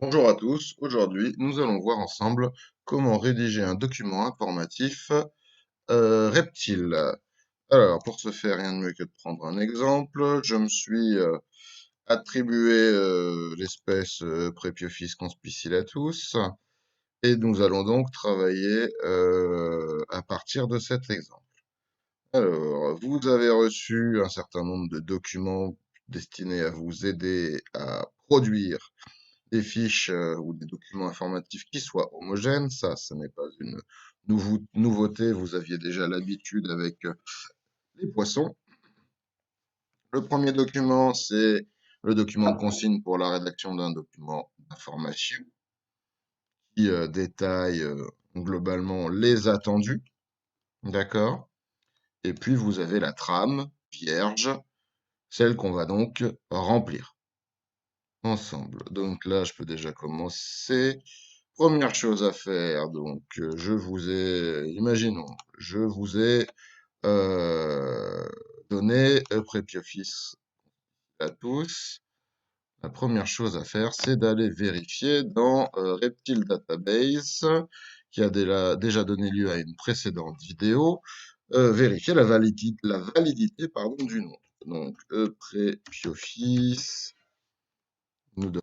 Bonjour à tous, aujourd'hui nous allons voir ensemble comment rédiger un document informatif reptile. Alors pour ce faire, rien de mieux que de prendre un exemple. Je me suis attribué l'espèce Prepiophis conspicillatus et nous allons donc travailler à partir de cet exemple. Alors, vous avez reçu un certain nombre de documents destinés à vous aider à produire des fiches ou des documents informatifs qui soient homogènes. Ça, ce n'est pas une nouveauté. Vous aviez déjà l'habitude avec les poissons. Le premier document, c'est le document de consigne pour la rédaction d'un document d'information qui détaille globalement les attendus. D'accord? Et puis, vous avez la trame vierge, celle qu'on va donc remplir ensemble. Donc là, je peux déjà commencer. Première chose à faire, donc imaginons, je vous ai donné Prepiophis à tous. La première chose à faire, c'est d'aller vérifier dans Reptile Database, qui a déjà donné lieu à une précédente vidéo, vérifier la validité pardon, du nom. Donc, Prepiophis, nous donne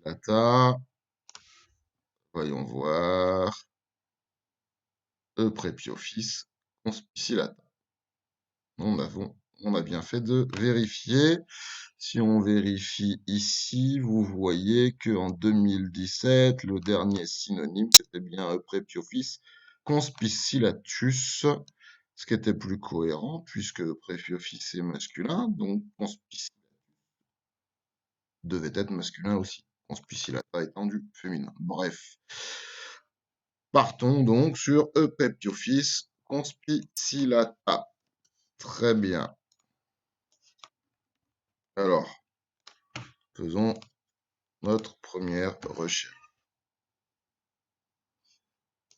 data, voyons voir. Prepiophis conspicillata. On a bien fait de vérifier. Si on vérifie ici, vous voyez qu'en 2017, le dernier synonyme, c'était bien Prepiophis conspicillatus, ce qui était plus cohérent, puisque Prepiophis est masculin, donc conspicillatus devait être masculin aussi. Conspicillata étant du féminin. Bref. Partons donc sur Prepiophis conspicillata. Très bien. Alors, faisons notre première recherche.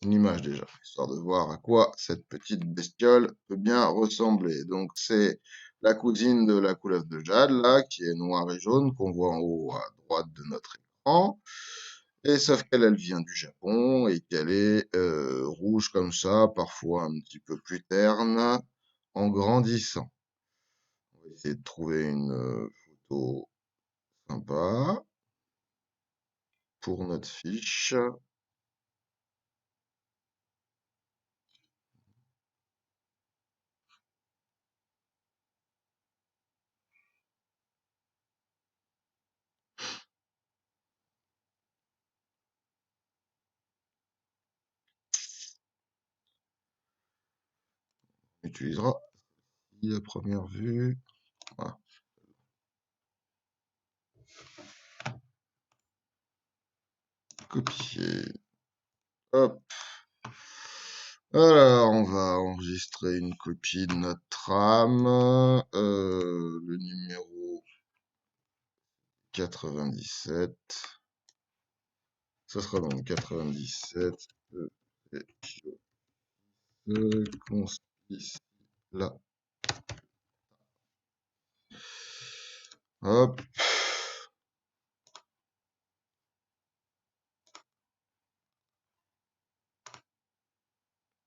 Une image déjà, histoire de voir à quoi cette petite bestiole peut bien ressembler. Donc, c'est la cousine de la couleuvre de jade, là, qui est noire et jaune, qu'on voit en haut à droite de notre écran. Et sauf qu'elle vient du Japon et qu'elle est rouge comme ça, parfois un petit peu plus terne, en grandissant. On va essayer de trouver une photo sympa pour notre fiche. On utilisera la première vue. Voilà. Copier. Hop. Alors, on va enregistrer une copie de notre trame. Le numéro 97. Ça sera donc 97. Conspice là. Hop.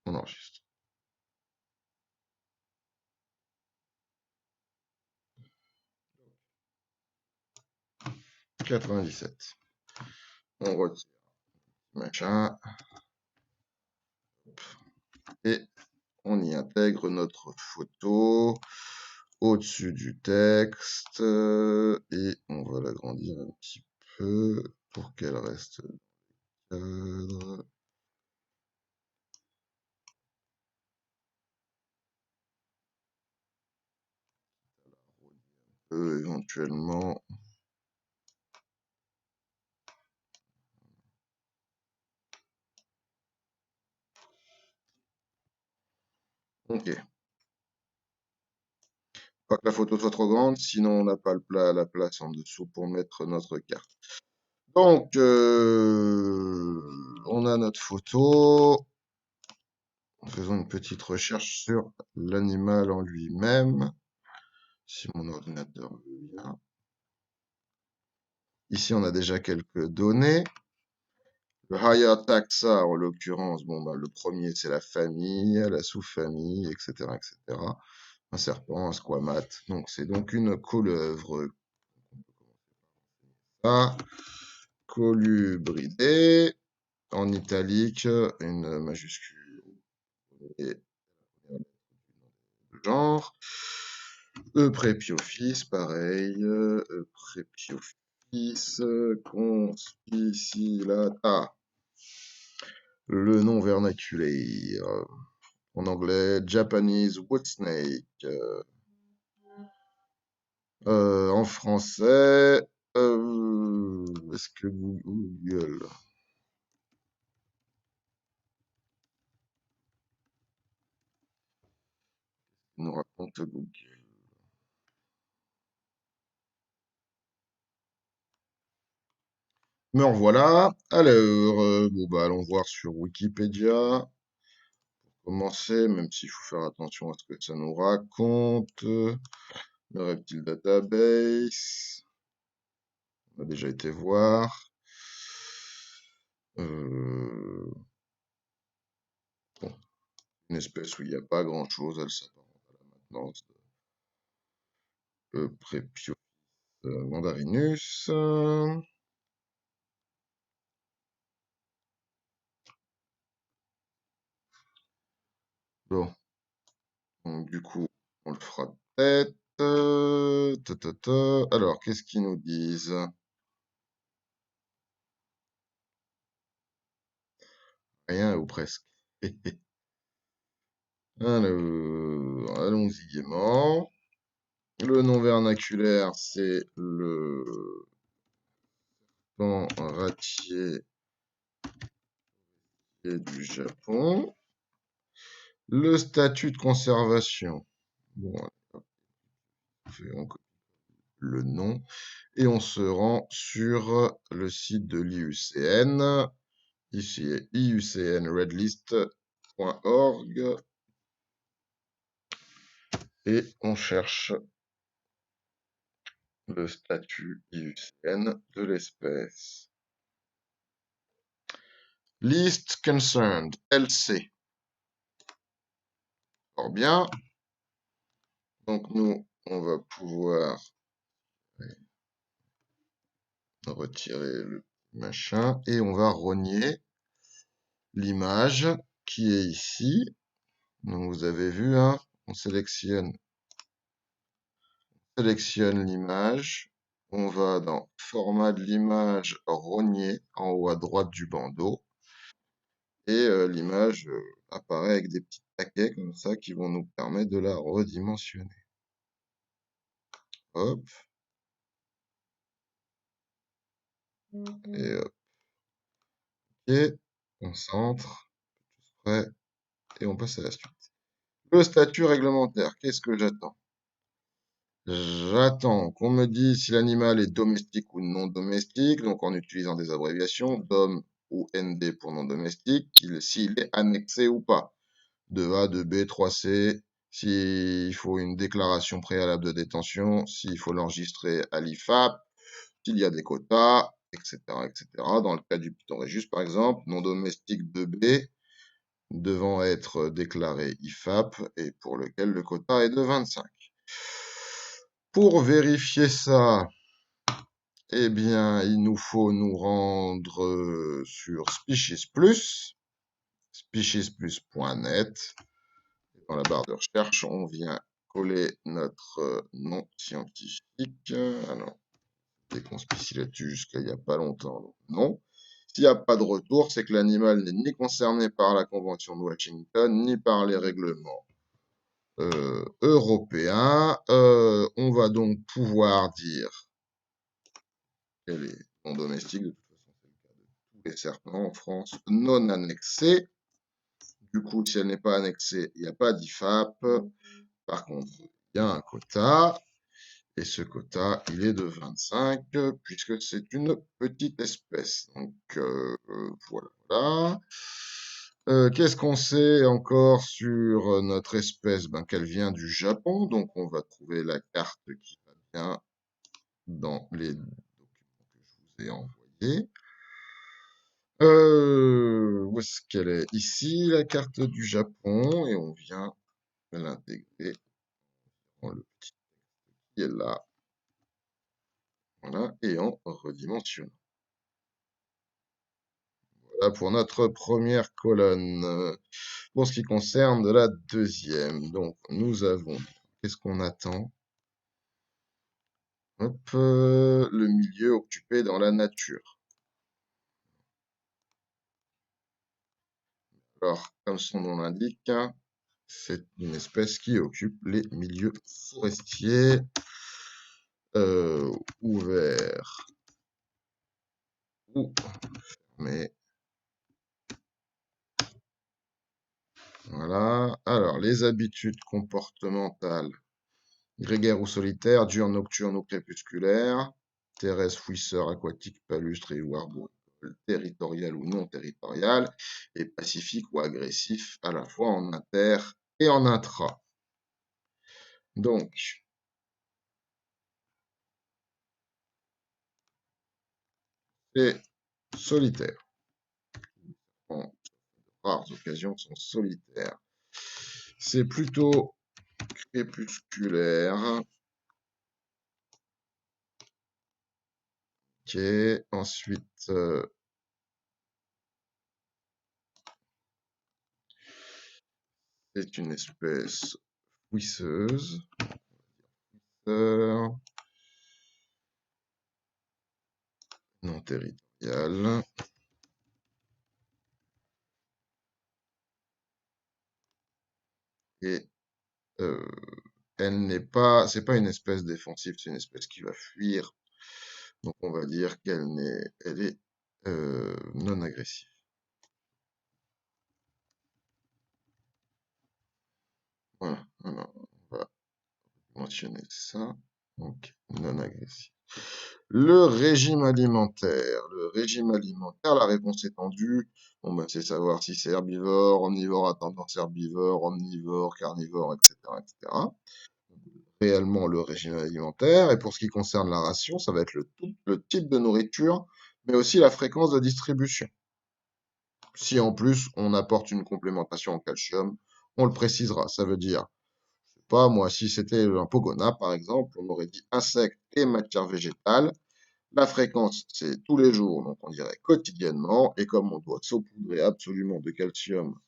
On enregistre. « 97. On retire machin. Et on y intègre notre photo au-dessus du texte et on va l'agrandir un petit peu pour qu'elle reste cadre. Éventuellement. Ok. Pas que la photo soit trop grande, sinon on n'a pas la place en dessous pour mettre notre carte. Donc, on a notre photo. Faisons une petite recherche sur l'animal en lui-même, si mon ordinateur veut bien. Ici, on a déjà quelques données. Le higher taxa, en l'occurrence, bon, bah, le premier, c'est la famille, la sous-famille, etc., etc. Un serpent, un squamate. Donc, c'est donc une couleuvre. Ah, colubridée, en italique, une majuscule et genre. Prépiophis, pareil. Prépiophis, conspicillata. Le nom vernaculaire. En anglais, Japanese wood snake. En français, est-ce que Google nous raconte Google? Me revoilà. Alors, bon, bah, allons voir sur Wikipédia. Commencer, même s'il faut faire attention à ce que ça nous raconte. Le Reptile Database. On a déjà été voir. Bon, une espèce où il n'y a pas grand-chose, elle s'apparente à la maintenance de Prépiophis mandarinus. Bon, donc du coup, on le fera peut-être. Alors, qu'est-ce qu'ils nous disent? Rien ou presque. Alors, allons-y gaiement. Le nom vernaculaire, c'est le pan ratier du Japon. Le statut de conservation. Bon, on copie le nom. Et on se rend sur le site de l'IUCN. Ici, iucnredlist.org. Et on cherche le statut IUCN de l'espèce. Least Concerned, LC. Fort bien. Donc nous, on va pouvoir retirer le machin et on va rogner l'image qui est ici. Donc vous avez vu, hein, on sélectionne l'image. On va dans format de l'image, rogner en haut à droite du bandeau. Et l'image apparaît avec des petits taquets comme ça qui vont nous permettre de la redimensionner. Hop. Et hop. Ok. On centre. Prêt. Et on passe à la suite. Le statut réglementaire. Qu'est-ce que j'attends? J'attends qu'on me dise si l'animal est domestique ou non domestique, donc en utilisant des abréviations, DOM ou ND pour non domestique, s'il est annexé ou pas. 2A, 2B, 3C, s'il faut une déclaration préalable de détention, s'il faut l'enregistrer à l'IFAP, s'il y a des quotas, etc., etc. Dans le cas du Python Régis, par exemple, non domestique 2B devant être déclaré IFAP et pour lequel le quota est de 25. Pour vérifier ça, eh bien, il nous faut nous rendre sur Species Plus, speciesplus.net. Dans la barre de recherche, on vient coller notre nom scientifique. Alors, dès qu'on spécifie là-dessus jusqu'à il n'y a pas longtemps, donc non. S'il n'y a pas de retour, c'est que l'animal n'est ni concerné par la Convention de Washington, ni par les règlements européens. On va donc pouvoir dire qu'elle est non domestique, de toute façon, c'est le cas de tous les serpents en France, non annexée. Du coup, si elle n'est pas annexée, il n'y a pas d'IFAP. Par contre, il y a un quota. Et ce quota, il est de 25, puisque c'est une petite espèce. Donc, voilà. Qu'est-ce qu'on sait encore sur notre espèce? Ben, qu'elle vient du Japon. Donc, on va trouver la carte qui va bien dans les documents que je et envoyer. Où est-ce qu'elle est? Ici, la carte du Japon, et on vient l'intégrer dans le petit qui est là. Voilà, et en redimensionnant. Voilà pour notre première colonne. Pour ce qui concerne de la deuxième, donc nous avons, qu'est-ce qu'on attend? Hop, le milieu occupé dans la nature. Alors, comme son nom l'indique, c'est une espèce qui occupe les milieux forestiers ouverts ou fermés. Voilà. Alors, les habitudes comportementales, grégaires ou solitaires, diurnes, nocturnes ou crépusculaires, terrestres, fouisseurs, aquatiques, palustres et ou arboricoles, territoriales ou non territoriales, et pacifiques ou agressifs, à la fois en inter et en intra. Donc, c'est solitaire. En rares occasions sont solitaires. C'est plutôt crépusculaire. Ok, ensuite, c'est une espèce fouisseuse. Non territoriale. Et elle n'est pas, c'est pas une espèce défensive, c'est une espèce qui va fuir. Donc on va dire elle est non agressive. Voilà, alors, on va mentionner ça. Donc non agressif. Le régime alimentaire. Le régime alimentaire, la réponse étendue, bon, ben, c'est savoir si c'est herbivore, omnivore à tendance herbivore, omnivore, carnivore, etc., etc. Réellement le régime alimentaire. Et pour ce qui concerne la ration, ça va être le type de nourriture, mais aussi la fréquence de distribution. Si en plus on apporte une complémentation en calcium, on le précisera. Ça veut dire, je sais pas moi, si c'était un pogona par exemple, on aurait dit insectes et matière végétale. La fréquence, c'est tous les jours, donc on dirait quotidiennement. Et comme on doit saupoudrer absolument de calcium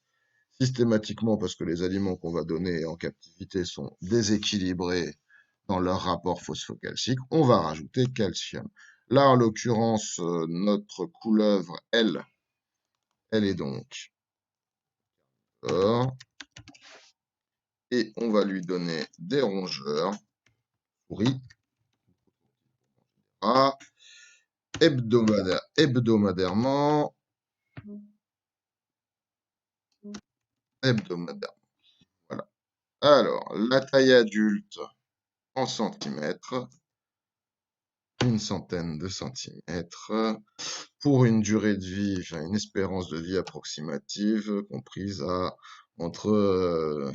systématiquement parce que les aliments qu'on va donner en captivité sont déséquilibrés dans leur rapport phosphocalcique, on va rajouter calcium. Là, en l'occurrence, notre couleuvre, elle est donc or, et on va lui donner des rongeurs, souris, hebdomadairement, hebdomadairement. Voilà. Alors, la taille adulte en centimètres, une centaine de centimètres, pour une durée de vie, enfin une espérance de vie approximative comprise à entre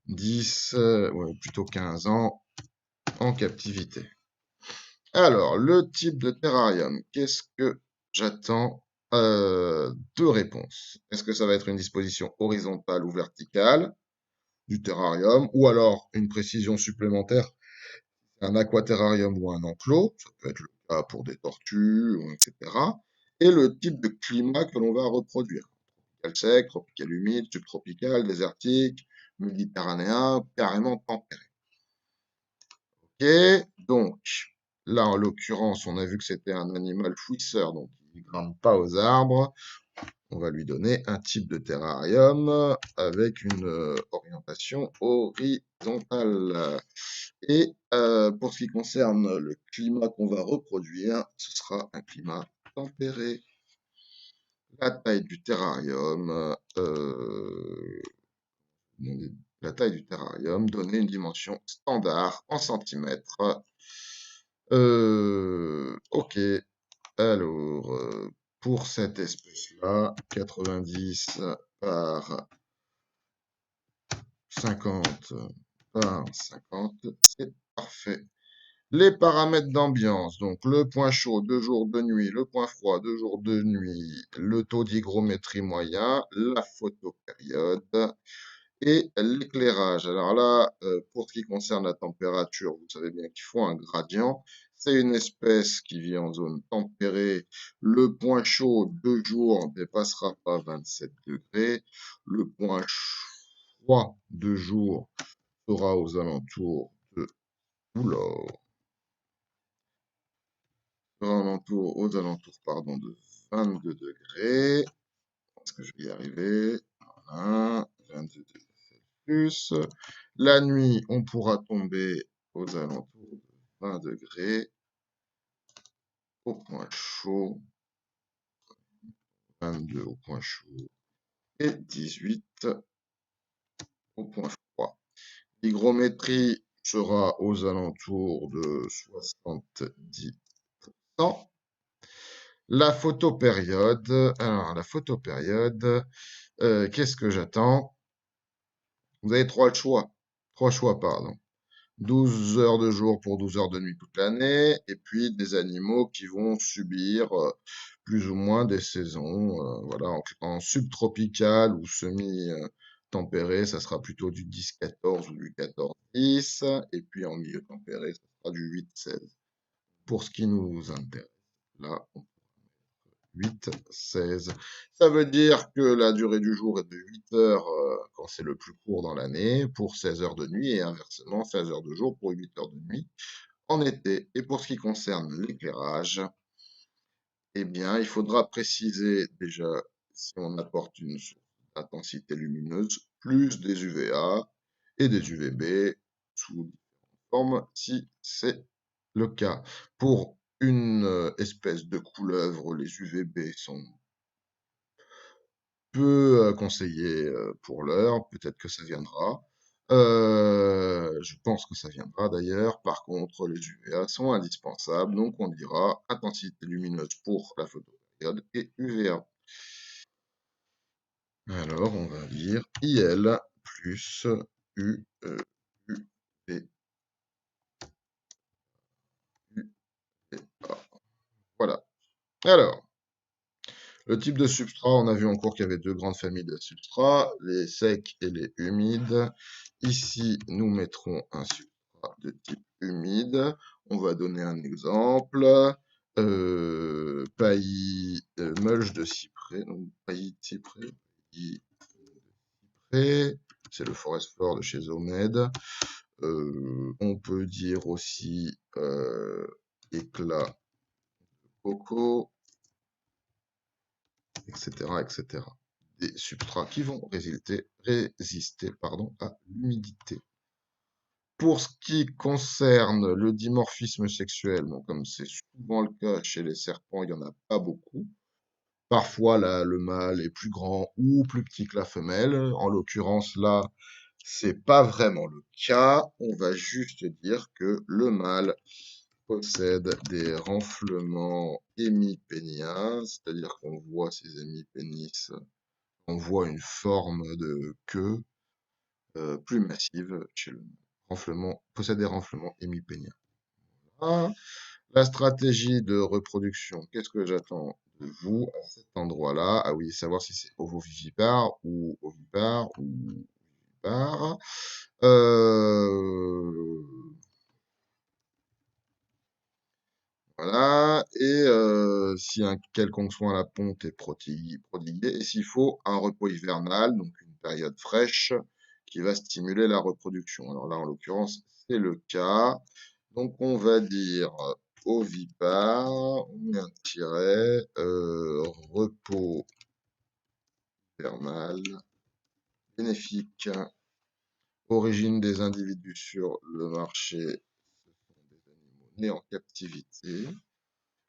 10, ouais, plutôt 15 ans en captivité. Alors, le type de terrarium, qu'est-ce que j'attends? Deux réponses. Est-ce que ça va être une disposition horizontale ou verticale du terrarium, ou alors une précision supplémentaire, un aquaterrarium ou un enclos, ça peut être le cas pour des tortues, etc. Et le type de climat que l'on va reproduire. Tropical sec, tropical humide, subtropical, désertique, méditerranéen, carrément tempéré. Ok, donc là en l'occurrence, on a vu que c'était un animal fouisseur, donc il ne grimpe pas aux arbres. On va lui donner un type de terrarium avec une orientation horizontale. Et pour ce qui concerne le climat qu'on va reproduire, ce sera un climat tempéré. La taille du terrarium, donner une dimension standard en centimètres. Ok, alors pour cette espèce-là, 90 par 50 par 50, c'est parfait. Les paramètres d'ambiance, donc le point chaud, 2 jours de nuit, le point froid, 2 jours de nuit, le taux d'hygrométrie moyen, la photopériode et l'éclairage. Alors là, pour ce qui concerne la température, vous savez bien qu'il faut un gradient. C'est une espèce qui vit en zone tempérée. Le point chaud, 2 jours, ne dépassera pas 27 degrés. Le point froid, 2 jours, sera aux alentours de... Oula, aux alentours, pardon, de 22 degrés. Est-ce que je vais y arriver? Voilà, 22 degrés plus. La nuit, on pourra tomber aux alentours de 20 degrés au point chaud, 22 au point chaud et 18 au point froid. L'hygrométrie sera aux alentours de 70%. La photopériode, alors la photopériode, qu'est-ce que j'attends? Vous avez trois choix, pardon. 12 heures de jour pour 12 heures de nuit toute l'année, et puis des animaux qui vont subir plus ou moins des saisons. Voilà, en subtropical ou semi-tempéré, ça sera plutôt du 10-14 ou du 14-10, et puis en milieu tempéré, ça sera du 8-16. Pour ce qui nous intéresse, là, on 8, 16. Ça veut dire que la durée du jour est de 8 heures quand c'est le plus court dans l'année pour 16 heures de nuit et inversement 16 heures de jour pour 8 heures de nuit en été. Et pour ce qui concerne l'éclairage, eh bien, il faudra préciser déjà si on apporte une source d'intensité lumineuse, plus des UVA et des UVB sous différentes formes si c'est le cas. Pour une espèce de couleuvre, les UVB sont peu conseillé pour l'heure, peut-être que ça viendra. Je pense que ça viendra d'ailleurs. Par contre, les UVA sont indispensables, donc on dira intensité lumineuse pour la photopériode et UVA. Alors, on va lire IL plus U, UV, UVA. Voilà. Alors, le type de substrat, on a vu en cours qu'il y avait deux grandes familles de substrats, les secs et les humides. Ici, nous mettrons un substrat de type humide. On va donner un exemple. Paillis, mulch de cyprès, donc paillis de cyprès, c'est le Forest Floor de chez Omed. On peut dire aussi éclat de coco, etc., etc. Des substrats qui vont résister à l'humidité. Pour ce qui concerne le dimorphisme sexuel, bon, comme c'est souvent le cas chez les serpents, il n'y en a pas beaucoup. Parfois, le mâle est plus grand ou plus petit que la femelle. En l'occurrence, là, c'est pas vraiment le cas. On va juste dire que le mâle possède des renflements hémipéniens, c'est-à-dire qu'on voit ces hémipénis, on voit une forme de queue plus massive chez le renflement, possède des renflements hémipéniens. Ah, la stratégie de reproduction, qu'est-ce que j'attends de vous à cet endroit-là? Ah oui, savoir si c'est ovovivipare ou ovipare ou ovipare. Euh, Voilà, et si un quelconque soin à la ponte est prodigué, et s'il faut un repos hivernal, donc une période fraîche, qui va stimuler la reproduction. Alors là, en l'occurrence, c'est le cas. Donc on va dire ovipare, on met un tiret, repos hivernal, bénéfique, origine des individus sur le marché, ce sont des animaux nés en captivité.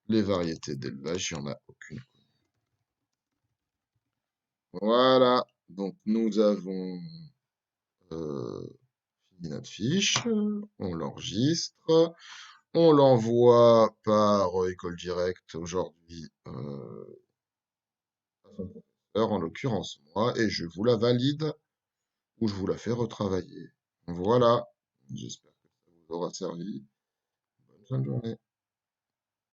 Les variétés d'élevage, il n'y en a aucune. Voilà, donc nous avons fini notre fiche, on l'enregistre, on l'envoie par École Directe aujourd'hui à son professeur, en l'occurrence moi, et je vous la valide ou je vous la fais retravailler. Voilà, j'espère que ça vous aura servi. Bonne journée.